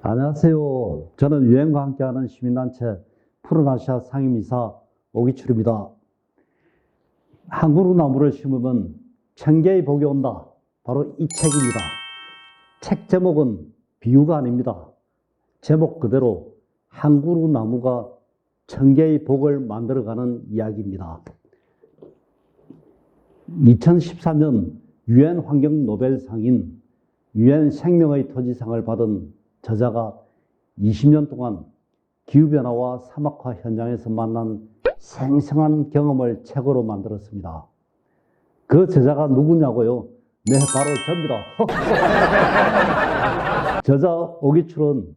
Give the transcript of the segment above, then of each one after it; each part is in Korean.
안녕하세요. 저는 유행과 함께하는 시민단체 푸른아시아 상임이사 오기출입니다. 한 그루 나무를 심으면 천 개의 복이 온다. 바로 이 책입니다. 책 제목은 비유가 아닙니다. 제목 그대로 한 그루 나무가 천 개의 복을 만들어가는 이야기입니다. 2014년 유엔 환경 노벨상인 유엔 생명의 토지상을 받은 저자가 20년 동안 기후변화와 사막화 현장에서 만난 생생한 경험을 책으로 만들었습니다. 그 저자가 누구냐고요? 네, 바로 저입니다. 저자 오기출은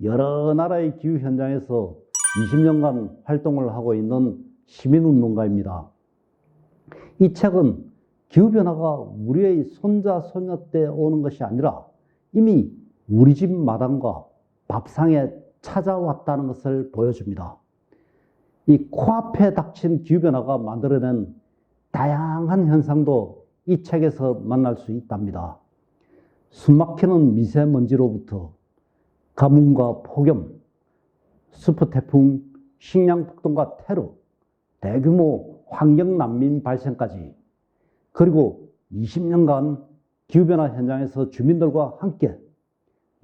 여러 나라의 기후 현장에서 20년간 활동을 하고 있는 시민운동가입니다. 이 책은 기후변화가 우리의 손자, 소녀 때 오는 것이 아니라 이미 우리 집 마당과 밥상에 찾아왔다는 것을 보여줍니다. 이 코앞에 닥친 기후변화가 만들어낸 다양한 현상도 이 책에서 만날 수 있답니다. 숨막히는 미세먼지로부터 가뭄과 폭염, 슈퍼태풍, 식량폭동과 테러, 대규모 환경난민 발생까지, 그리고 20년간 기후변화 현장에서 주민들과 함께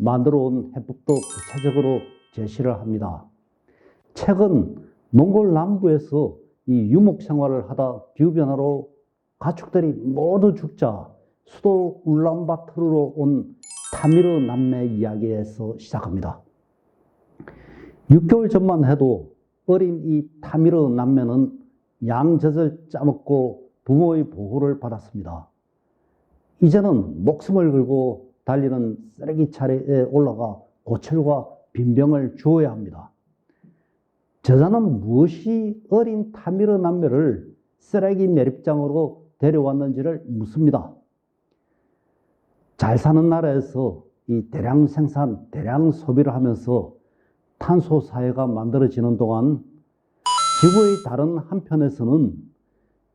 만들어온 해법도 구체적으로 제시를 합니다. 책은 몽골 남부에서 이 유목 생활을 하다 기후변화로 가축들이 모두 죽자 수도 울란바토르로 온 타미르 남매 이야기에서 시작합니다. 6개월 전만 해도 어린 이 타미르 남매는 양젖을 짜먹고 부모의 보호를 받았습니다. 이제는 목숨을 걸고 달리는 쓰레기 차례에 올라가 고철과 빈병을 주워야 합니다. 저자는 무엇이 어린 타미르 남매를 쓰레기 매립장으로 데려왔는지를 묻습니다. 잘 사는 나라에서 이 대량 생산, 대량 소비를 하면서 탄소 사회가 만들어지는 동안 지구의 다른 한편에서는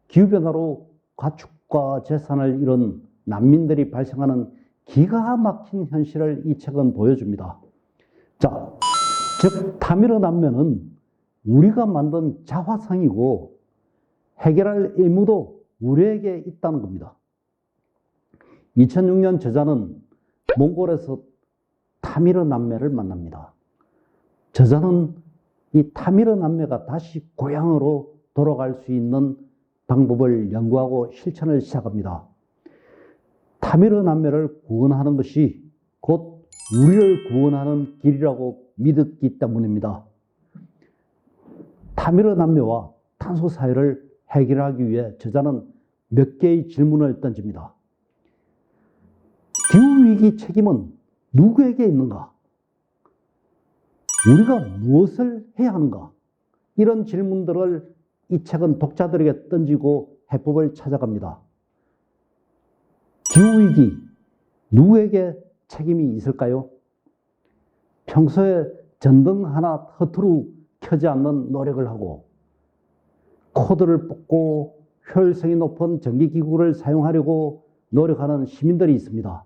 기후변화로 가축과 재산을 잃은 난민들이 발생하는 기가 막힌 현실을 이 책은 보여줍니다. 자, 즉 타미르 남매는 우리가 만든 자화상이고 해결할 의무도 우리에게 있다는 겁니다. 2006년 저자는 몽골에서 타미르 남매를 만납니다. 저자는 이 타미르 남매가 다시 고향으로 돌아갈 수 있는 방법을 연구하고 실천을 시작합니다. 타미르 남매를 구원하는 것이 곧 우리를 구원하는 길이라고 믿었기 때문입니다. 타미르 남매와 탄소 사회를 해결하기 위해 저자는 몇 개의 질문을 던집니다. 기후위기 책임은 누구에게 있는가? 우리가 무엇을 해야 하는가? 이런 질문들을 이 책은 독자들에게 던지고 해법을 찾아갑니다. 기후위기, 누구에게 책임이 있을까요? 평소에 전등 하나 허투루 켜지 않는 노력을 하고 코드를 뽑고 효율성이 높은 전기기구를 사용하려고 노력하는 시민들이 있습니다.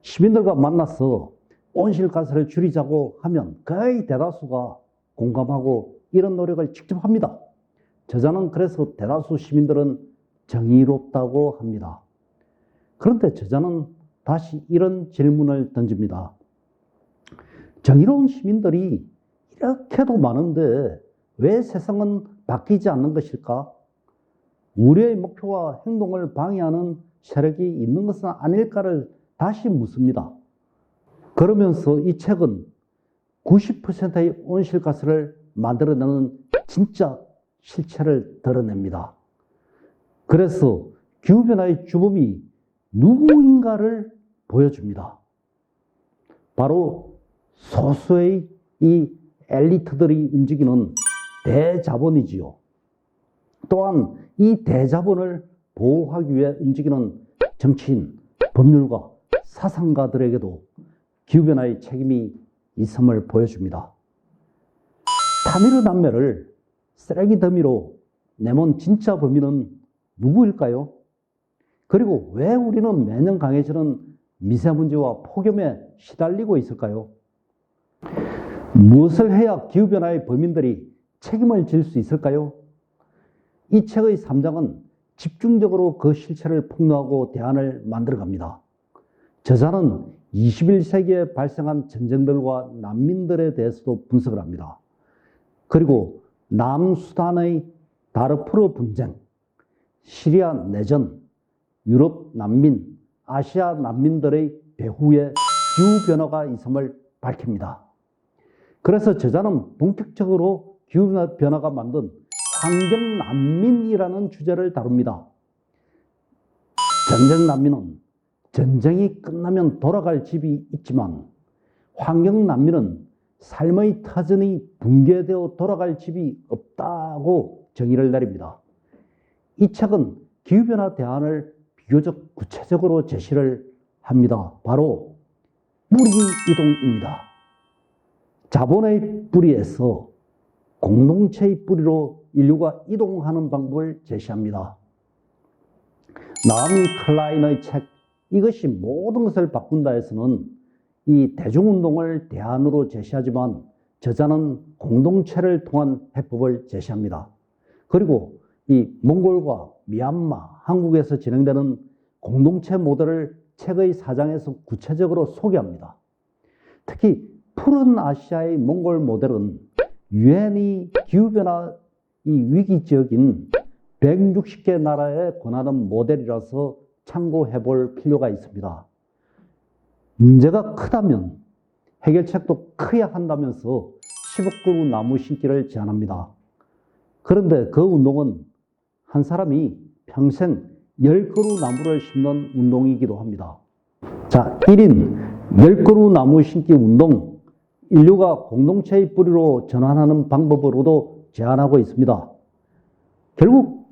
시민들과 만나서 온실가스를 줄이자고 하면 거의 대다수가 공감하고 이런 노력을 직접 합니다. 저자는 그래서 대다수 시민들은 정의롭다고 합니다. 그런데 저자는 다시 이런 질문을 던집니다. 정의로운 시민들이 이렇게도 많은데 왜 세상은 바뀌지 않는 것일까? 우리의 목표와 행동을 방해하는 세력이 있는 것은 아닐까를 다시 묻습니다. 그러면서 이 책은 90%의 온실가스를 만들어내는 진짜 실체를 드러냅니다. 그래서 기후변화의 주범이 누구인가를 보여줍니다. 바로 소수의 이 엘리트들이 움직이는 대자본이지요. 또한 이 대자본을 보호하기 위해 움직이는 정치인, 법률가, 사상가들에게도 기후변화의 책임이 있음을 보여줍니다. 타미르 남매를 쓰레기 더미로 내몬 진짜 범인은 누구일까요? 그리고 왜 우리는 매년 강해지는 미세먼지와 폭염에 시달리고 있을까요? 무엇을 해야 기후변화의 범인들이 책임을 질 수 있을까요? 이 책의 3장은 집중적으로 그 실체를 폭로하고 대안을 만들어갑니다. 저자는 21세기에 발생한 전쟁들과 난민들에 대해서도 분석을 합니다. 그리고 남수단의 다르푸르 분쟁, 시리아 내전, 유럽 난민, 아시아 난민들의 배후에 기후변화가 있음을 밝힙니다. 그래서 저자는 본격적으로 기후변화가 만든 환경난민이라는 주제를 다룹니다. 전쟁난민은 전쟁이 끝나면 돌아갈 집이 있지만 환경난민은 삶의 터전이 붕괴되어 돌아갈 집이 없다고 정의를 내립니다. 이 책은 기후변화 대안을 비교적 구체적으로 제시를 합니다. 바로 뿌리이동입니다. 자본의 뿌리에서 공동체의 뿌리로 인류가 이동하는 방법을 제시합니다. 나오미 클라인의 책 이것이 모든 것을 바꾼다에서는 이 대중운동을 대안으로 제시하지만 저자는 공동체를 통한 해법을 제시합니다. 그리고 이 몽골과 미얀마, 한국에서 진행되는 공동체 모델을 책의 4장에서 구체적으로 소개합니다. 특히 푸른 아시아의 몽골 모델은 유엔이 기후변화 이 위기 지역인 160개 나라에 권하는 모델이라서 참고해 볼 필요가 있습니다. 문제가 크다면 해결책도 커야 한다면서 15그루 나무 심기를 제안합니다. 그런데 그 운동은 한 사람이 평생 10그루 나무를 심는 운동이기도 합니다. 자, 1인 10그루 나무 심기 운동, 인류가 공동체의 뿌리로 전환하는 방법으로도 제안하고 있습니다. 결국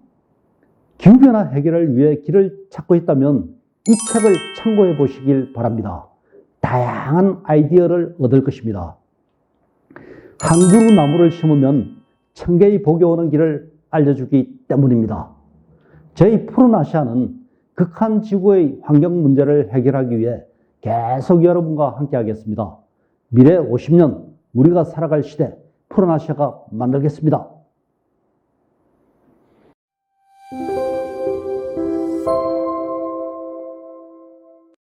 기후변화 해결을 위해 길을 찾고 있다면 이 책을 참고해 보시길 바랍니다. 다양한 아이디어를 얻을 것입니다. 한 그루 나무를 심으면 1000개의 복이 오는 길을 알려주기 때문입니다. 저희 푸른 아시아는 극한 지구의 환경 문제를 해결하기 위해 계속 여러분과 함께 하겠습니다. 미래 50년 우리가 살아갈 시대 푸른 아시아가 만들겠습니다.